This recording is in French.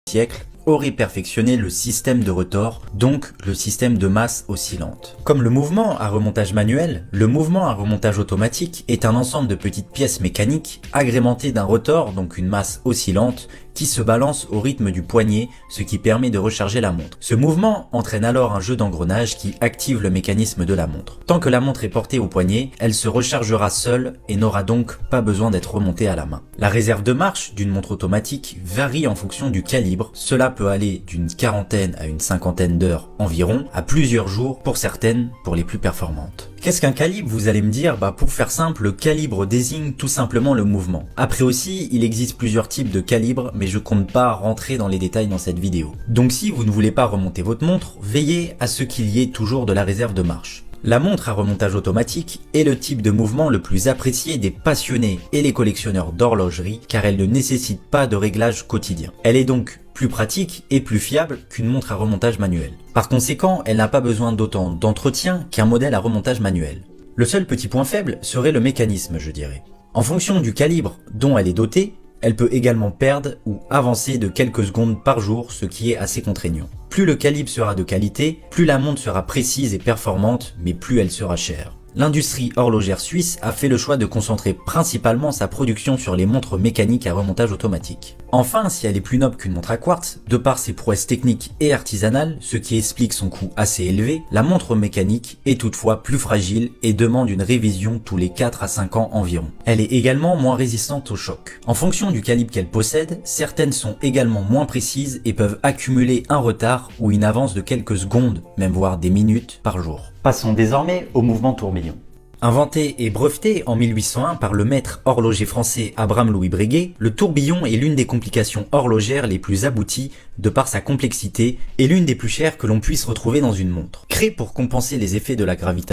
siècle aurait perfectionné le système de retors, donc le système de masse oscillante. Comme le mouvement à remontage manuel, le mouvement à remontage automatique est un ensemble de petites pièces mécaniques agrémentées d'un rotor, donc une masse oscillante, qui se balance au rythme du poignet, ce qui permet de recharger la montre. Ce mouvement entraîne alors un jeu d'engrenages qui active le mécanisme de la montre. Tant que la montre est portée au poignet, elle se rechargera seule et n'aura donc pas besoin d'être remontée à la main. La réserve de marche d'une montre automatique varie en fonction du calibre. Cela peut aller d'une quarantaine à une cinquantaine d'heures environ, à plusieurs jours pour certaines, pour les plus performantes. Qu'est-ce qu'un calibre, vous allez me dire? Pour faire simple, le calibre désigne tout simplement le mouvement. Après aussi, il existe plusieurs types de calibres, mais je compte pas rentrer dans les détails dans cette vidéo. Donc si vous ne voulez pas remonter votre montre, veillez à ce qu'il y ait toujours de la réserve de marche. La montre à remontage automatique est le type de mouvement le plus apprécié des passionnés et les collectionneurs d'horlogerie car elle ne nécessite pas de réglage quotidien. Elle est donc plus pratique et plus fiable qu'une montre à remontage manuel. Par conséquent, elle n'a pas besoin d'autant d'entretien qu'un modèle à remontage manuel. Le seul petit point faible serait le mécanisme, je dirais. En fonction du calibre dont elle est dotée, elle peut également perdre ou avancer de quelques secondes par jour, ce qui est assez contraignant. Plus le calibre sera de qualité, plus la montre sera précise et performante, mais plus elle sera chère. L'industrie horlogère suisse a fait le choix de concentrer principalement sa production sur les montres mécaniques à remontage automatique. Enfin, si elle est plus noble qu'une montre à quartz, de par ses prouesses techniques et artisanales, ce qui explique son coût assez élevé, la montre mécanique est toutefois plus fragile et demande une révision tous les 4 à 5 ans environ. Elle est également moins résistante au choc. En fonction du calibre qu'elle possède, certaines sont également moins précises et peuvent accumuler un retard ou une avance de quelques secondes, même voire des minutes par jour. Passons désormais au mouvement tourbillon. Inventé et breveté en 1801 par le maître horloger français Abraham-Louis Breguet, le tourbillon est l'une des complications horlogères les plus abouties de par sa complexité et l'une des plus chères que l'on puisse retrouver dans une montre. Créé pour compenser les effets de la gravitation,